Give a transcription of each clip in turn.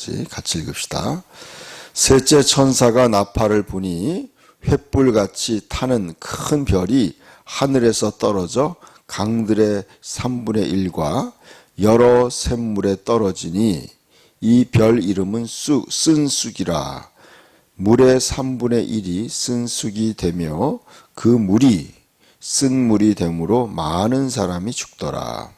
9절까지 같이 읽읍시다. 셋째 천사가 나팔을 부니 횃불같이 타는 큰 별이 하늘에서 떨어져 강들의 3분의 1과 여러 샘물에 떨어지니 이 별 이름은 쓴쑥이라. 물의 3분의 1이 쓴쑥이 되며 그 물이 쓴물이 되므로 많은 사람이 죽더라.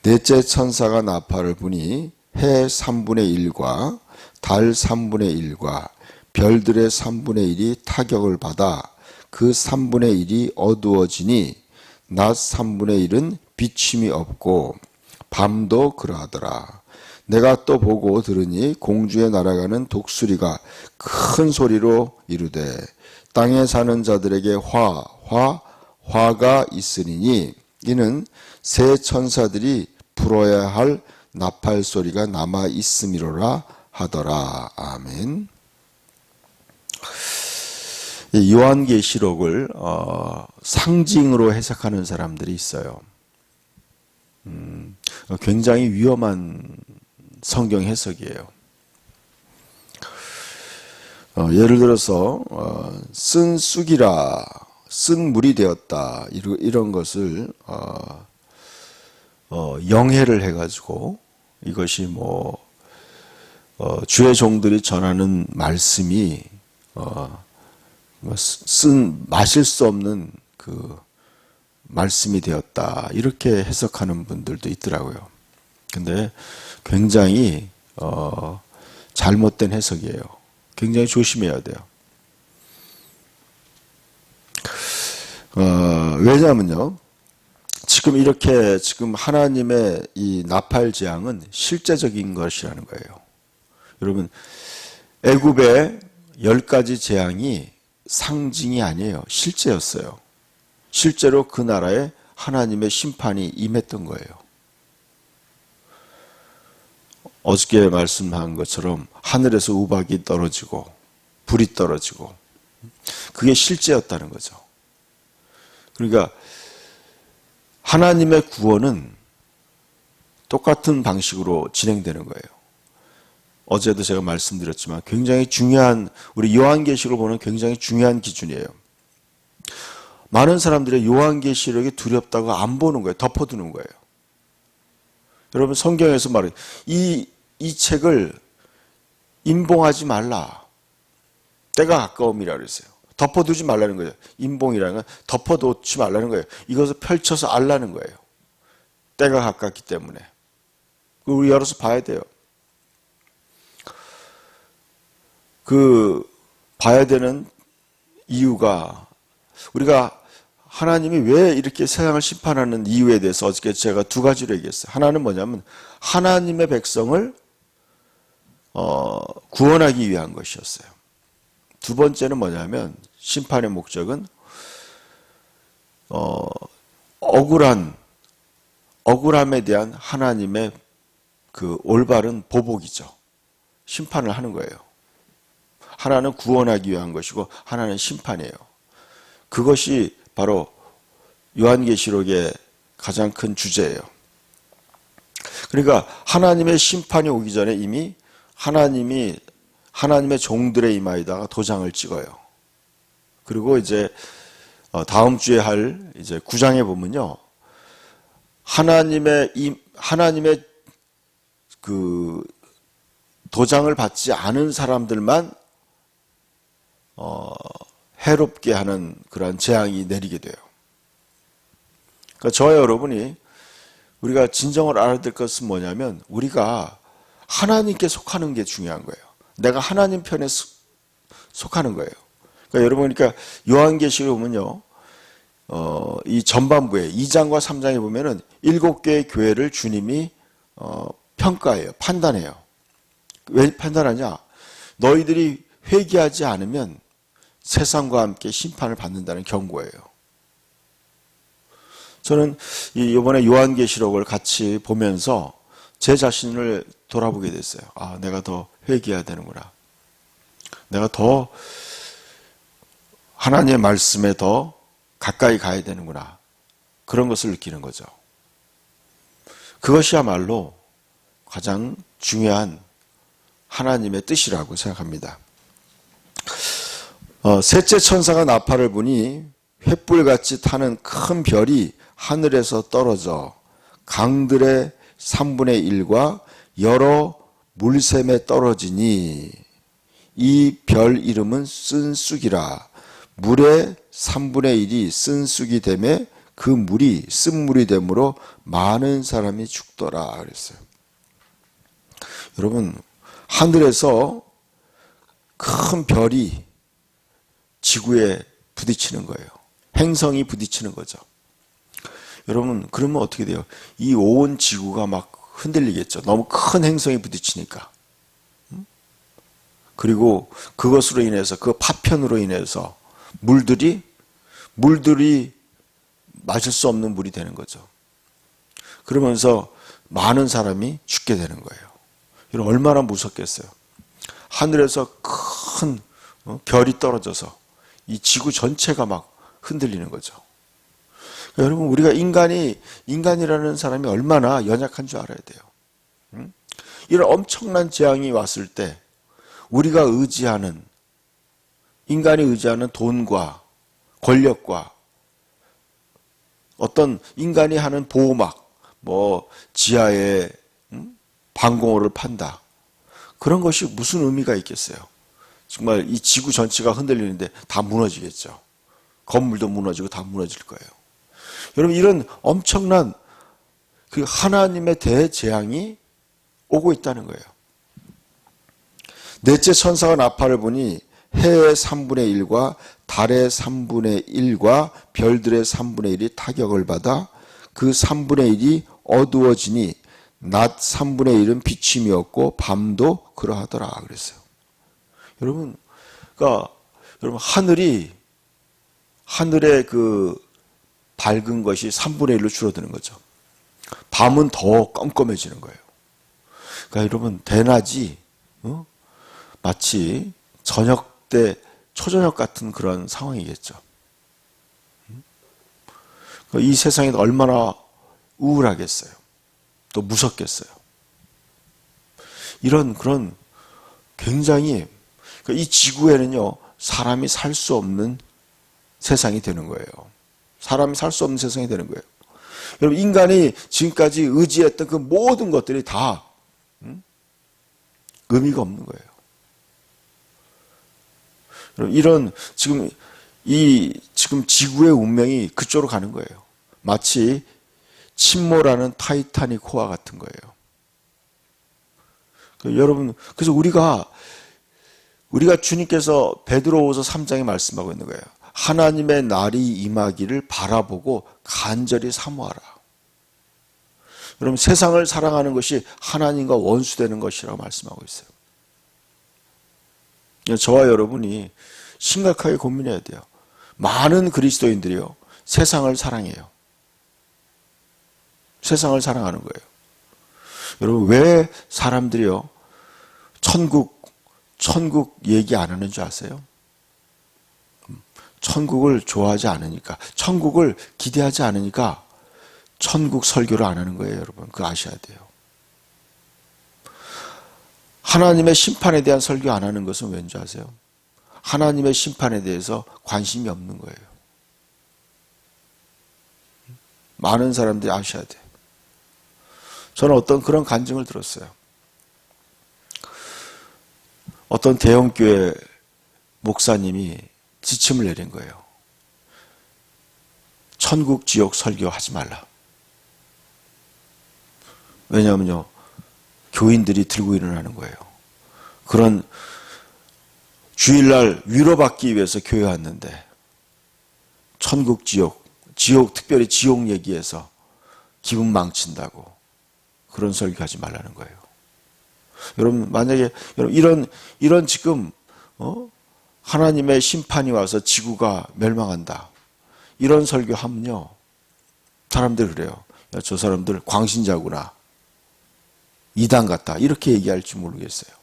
넷째 천사가 나팔을 부니 해 3분의 1과 달 3분의 1과 별들의 3분의 1이 타격을 받아 그 3분의 1이 어두워지니 낮 3분의 1은 비침이 없고 밤도 그러하더라. 내가 또 보고 들으니 공중에 날아가는 독수리가 큰 소리로 이르되 땅에 사는 자들에게 화가 있으리니 이는 새 천사들이 불어야 할 나팔 소리가 남아 있음이로라 하더라. 아멘. 요한계시록을 상징으로 해석하는 사람들이 있어요. 굉장히 위험한 성경 해석이에요. 예를 들어서 쓴 쑥이라, 쓴 물이 되었다, 이런 것을 영해를 해가지고 이것이 주의 종들이 전하는 말씀이 마실 수 없는 그 말씀이 되었다, 이렇게 해석하는 분들도 있더라고요. 근데 굉장히 잘못된 해석이에요. 굉장히 조심해야 돼요. 왜냐하면요, 지금 하나님의 이 나팔 재앙은 실제적인 것이라는 거예요. 여러분, 애굽의 10가지 재앙이 상징이 아니에요. 실제였어요. 실제로 그 나라에 하나님의 심판이 임했던 거예요. 어저께 말씀한 것처럼 하늘에서 우박이 떨어지고 불이 떨어지고 그게 실제였다는 거죠. 그러니까 하나님의 구원은 똑같은 방식으로 진행되는 거예요. 어제도 제가 말씀드렸지만 굉장히 중요한, 우리 요한계시록을 보는 굉장히 중요한 기준이에요. 많은 사람들이 요한계시록이 두렵다고 안 보는 거예요. 덮어두는 거예요. 여러분, 성경에서 말해요. 이 책을 임봉하지 말라. 때가 가까움이라 그랬어요. 덮어두지 말라는 거예요. 임봉이라는 건 덮어두지 말라는 거예요. 이것을 펼쳐서 알라는 거예요. 때가 가깝기 때문에. 우리 열어서 봐야 돼요. 봐야 되는 이유가, 우리가 하나님이 왜 이렇게 세상을 심판하는 이유에 대해서 어저께 제가 두 가지로 얘기했어요. 하나는 뭐냐면 하나님의 백성을 구원하기 위한 것이었어요. 두 번째는 뭐냐면 심판의 목적은 억울함에 대한 하나님의 그 올바른 보복이죠. 심판을 하는 거예요. 하나는 구원하기 위한 것이고 하나는 심판이에요. 그것이 바로 요한계시록의 가장 큰 주제예요. 그러니까 하나님의 심판이 오기 전에 이미 하나님의 종들의 이마에다가 도장을 찍어요. 그리고 이제 다음 주에 할 이제 9장에 보면요, 하나님의 그 도장을 받지 않은 사람들만 해롭게 하는 그런 재앙이 내리게 돼요. 그러니까 저와 여러분이 우리가 진정을 알아야 될 것은 뭐냐면 우리가 하나님께 속하는 게 중요한 거예요. 내가 하나님 편에 속하는 거예요. 그러니까 여러분, 그러니까 요한계시록에 보면요, 이 전반부에 2장과 3장에 보면은 7개의 교회를 주님이 평가해요. 판단해요. 왜 판단하냐? 너희들이 회개하지 않으면 세상과 함께 심판을 받는다는 경고예요. 저는 이번에 요한계시록을 같이 보면서 제 자신을 돌아보게 됐어요. 아, 내가 더 회개해야 되는구나. 내가 더 하나님의 말씀에 더 가까이 가야 되는구나. 그런 것을 느끼는 거죠. 그것이야말로 가장 중요한 하나님의 뜻이라고 생각합니다. 셋째 천사가 나팔을 부니 횃불같이 타는 큰 별이 하늘에서 떨어져 강들의 3분의 1과 여러 물샘에 떨어지니 이 별 이름은 쓴쑥이라. 물의 3분의 1이 쓴쑥이 되매 그 물이 쓴물이 되므로 많은 사람이 죽더라 그랬어요. 여러분, 하늘에서 큰 별이 지구에 부딪히는 거예요. 행성이 부딪히는 거죠. 여러분, 그러면 어떻게 돼요? 이 온 지구가 막 흔들리겠죠. 너무 큰 행성이 부딪히니까. 그리고 그것으로 인해서, 그 파편으로 인해서 물들이 마실 수 없는 물이 되는 거죠. 그러면서 많은 사람이 죽게 되는 거예요. 여러분, 얼마나 무섭겠어요. 하늘에서 큰 별이 떨어져서 이 지구 전체가 막 흔들리는 거죠. 그러니까 여러분, 우리가 인간이라는 사람이 얼마나 연약한 줄 알아야 돼요. 이런 엄청난 재앙이 왔을 때 우리가 인간이 의지하는 돈과 권력과 어떤 인간이 하는 보호막, 지하에 방공호를 판다. 그런 것이 무슨 의미가 있겠어요? 정말 이 지구 전체가 흔들리는데 다 무너지겠죠. 건물도 무너지고 다 무너질 거예요. 여러분, 이런 엄청난 그 하나님의 대재앙이 오고 있다는 거예요. 넷째 천사가 나팔을 부니 해의 3분의 1과 달의 3분의 1과 별들의 3분의 1이 타격을 받아 그 3분의 1이 어두워지니 낮 3분의 1은 비침이었고 밤도 그러하더라 그랬어요. 여러분, 그러니까 여러분, 하늘의 그 밝은 것이 3분의 1로 줄어드는 거죠. 밤은 더 껌껌해지는 거예요. 그러니까 여러분, 대낮이 마치 저녁 때 초저녁 같은 그런 상황이겠죠. 이 세상이 얼마나 우울하겠어요. 또 무섭겠어요. 이런 그런 굉장히, 이 지구에는요, 사람이 살 수 없는 세상이 되는 거예요. 사람이 살 수 없는 세상이 되는 거예요. 여러분, 인간이 지금까지 의지했던 그 모든 것들이 다 의미가 없는 거예요. 이런 지금 지구의 운명이 그쪽으로 가는 거예요. 마치 침몰하는 타이타닉호와 같은 거예요. 여러분, 그래서 우리가 주님께서 베드로후서 3장에 말씀하고 있는 거예요. 하나님의 날이 임하기를 바라보고 간절히 사모하라. 여러분, 세상을 사랑하는 것이 하나님과 원수되는 것이라고 말씀하고 있어요. 저와 여러분이 심각하게 고민해야 돼요. 많은 그리스도인들이요, 세상을 사랑해요. 세상을 사랑하는 거예요. 여러분, 왜 사람들이요, 천국 얘기 안 하는 줄 아세요? 천국을 좋아하지 않으니까, 천국을 기대하지 않으니까 천국 설교를 안 하는 거예요, 여러분. 그거 아셔야 돼요. 하나님의 심판에 대한 설교 안 하는 것은 왠지 아세요? 하나님의 심판에 대해서 관심이 없는 거예요. 많은 사람들이 아셔야 돼요. 저는 어떤 그런 간증을 들었어요. 어떤 대형교회 목사님이 지침을 내린 거예요. 천국 지옥 설교하지 말라. 왜냐하면요, 교인들이 들고 일어나는 거예요. 그런 주일날 위로받기 위해서 교회 왔는데 천국 지옥 특별히 지옥 얘기해서 기분 망친다고 그런 설교하지 말라는 거예요. 여러분, 만약에 이런 지금 하나님의 심판이 와서 지구가 멸망한다, 이런 설교하면요, 사람들 그래요. 야, 저 사람들 광신자구나, 이단 같다, 이렇게 얘기할지 모르겠어요.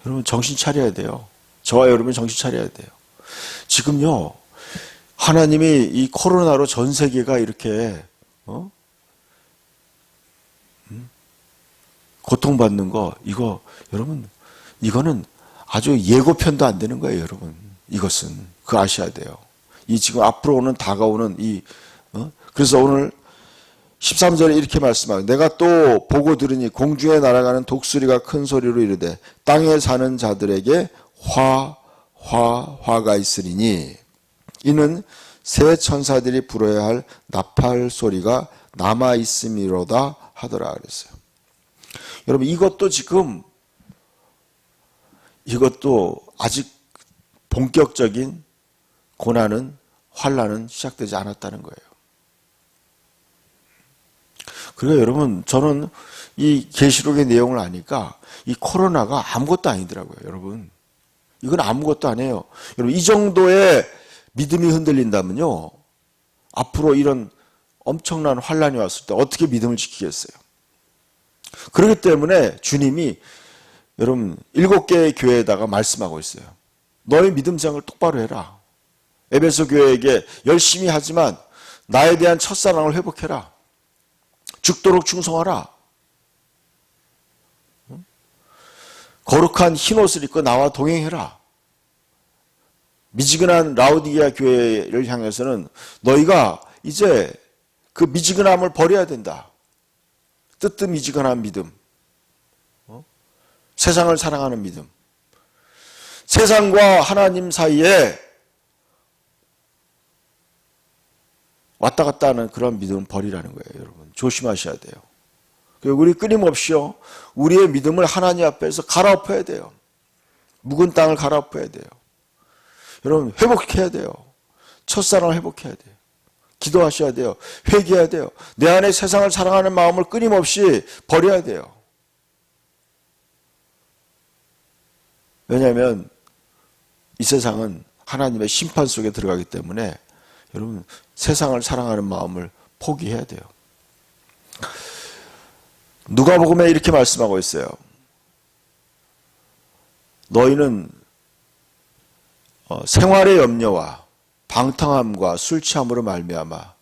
여러분, 정신 차려야 돼요. 저와 여러분 정신 차려야 돼요. 지금요, 하나님이 이 코로나로 전 세계가 이렇게 고통받는 거, 이거, 여러분, 이거는 아주 예고편도 안 되는 거예요, 여러분. 이것은. 그거 아셔야 돼요. 이 지금 앞으로 오는, 다가오는 그래서 오늘 13절에 이렇게 말씀하고, 내가 또 보고 들으니 공중에 날아가는 독수리가 큰 소리로 이르되 땅에 사는 자들에게 화가 있으리니 이는 새 천사들이 불어야 할 나팔 소리가 남아 있음이로다 하더라 그랬어요. 여러분, 이것도 아직 본격적인 고난은, 환난은 시작되지 않았다는 거예요. 그래요, 여러분, 저는 이 계시록의 내용을 아니까 이 코로나가 아무것도 아니더라고요, 여러분. 이건 아무것도 아니에요. 여러분, 이 정도의 믿음이 흔들린다면요, 앞으로 이런 엄청난 환난이 왔을 때 어떻게 믿음을 지키겠어요? 그렇기 때문에 주님이 여러분 7개의 교회에다가 말씀하고 있어요. 너의 믿음 생활을 똑바로 해라. 에베소 교회에게 열심히 하지만 나에 대한 첫사랑을 회복해라. 죽도록 충성하라. 거룩한 흰옷을 입고 나와 동행해라. 미지근한 라우디게아 교회를 향해서는 너희가 이제 그 미지근함을 버려야 된다. 뜨뜻미지근한 믿음. 세상을 사랑하는 믿음. 세상과 하나님 사이에 왔다 갔다 하는 그런 믿음은 버리라는 거예요, 여러분. 조심하셔야 돼요. 우리 끊임없이요, 우리의 믿음을 하나님 앞에서 갈아엎어야 돼요. 묵은 땅을 갈아엎어야 돼요. 여러분, 회복해야 돼요. 첫사랑을 회복해야 돼요. 기도하셔야 돼요. 회개해야 돼요. 내 안에 세상을 사랑하는 마음을 끊임없이 버려야 돼요. 왜냐하면 이 세상은 하나님의 심판 속에 들어가기 때문에 여러분, 세상을 사랑하는 마음을 포기해야 돼요. 누가복음에 이렇게 말씀하고 있어요. 너희는 생활의 염려와 방탕함과 술 취함으로 말미암아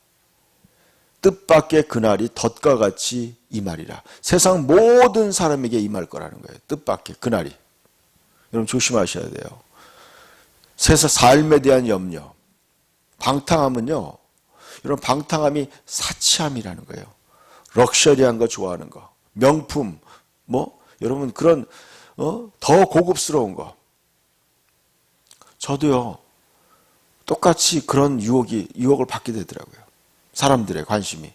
뜻밖의 그날이 덫과 같이 임하리라. 세상 모든 사람에게 임할 거라는 거예요. 뜻밖의 그날이. 여러분 조심하셔야 돼요. 세상 삶에 대한 염려. 방탕함은요, 여러분 방탕함이 사치함이라는 거예요. 럭셔리한 거 좋아하는 거. 명품, 여러분 그런 더 고급스러운 거. 저도요, 똑같이 그런 유혹을 받게 되더라고요. 사람들의 관심이.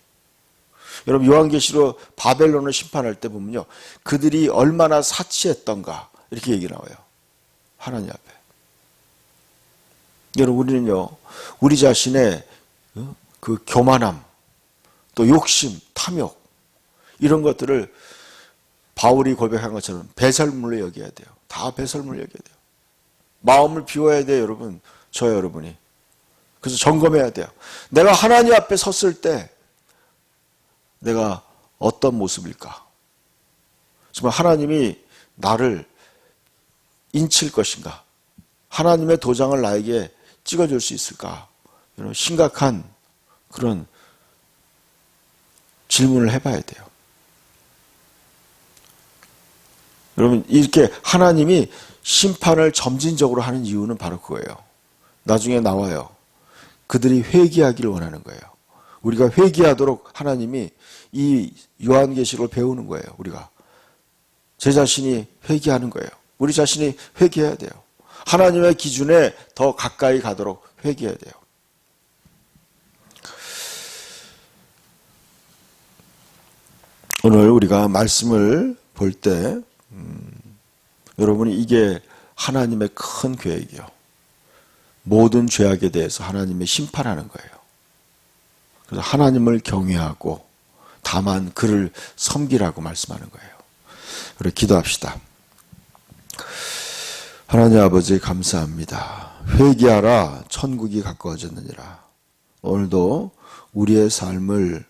여러분 요한계시로 바벨론을 심판할 때 보면요, 그들이 얼마나 사치했던가 이렇게 얘기 나와요. 하나님 앞에. 여러분 우리는요, 우리 자신의 그 교만함, 또 욕심, 탐욕 이런 것들을 바울이 고백한 것처럼 배설물로 여겨야 돼요. 다 배설물로 여겨야 돼요. 마음을 비워야 돼요, 여러분. 저와 여러분이. 그래서 점검해야 돼요. 내가 하나님 앞에 섰을 때 내가 어떤 모습일까? 정말 하나님이 나를 인칠 것인가? 하나님의 도장을 나에게 찍어줄 수 있을까? 이런 심각한 그런 질문을 해봐야 돼요. 여러분 이렇게 하나님이 심판을 점진적으로 하는 이유는 바로 그거예요. 나중에 나와요. 그들이 회개하기를 원하는 거예요. 우리가 회개하도록 하나님이 이 요한계시록을 배우는 거예요. 우리가 제 자신이 회개하는 거예요. 우리 자신이 회개해야 돼요. 하나님의 기준에 더 가까이 가도록 회개해야 돼요. 오늘 우리가 말씀을 볼 때 여러분이 이게 하나님의 큰 계획이요. 모든 죄악에 대해서 하나님의 심판하는 거예요. 그래서 하나님을 경외하고 다만 그를 섬기라고 말씀하는 거예요. 우리 기도합시다. 하나님 아버지 감사합니다. 회개하라 천국이 가까워졌느니라. 오늘도 우리의 삶을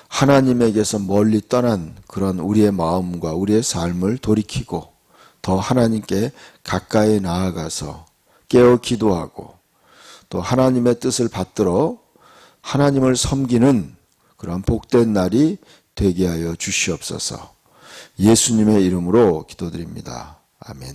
하나님에게서 멀리 떠난 그런 우리의 마음과 우리의 삶을 돌이키고 더 하나님께 가까이 나아가서 깨어 기도하고 또 하나님의 뜻을 받들어 하나님을 섬기는 그런 복된 날이 되게 하여 주시옵소서. 예수님의 이름으로 기도드립니다. 아멘.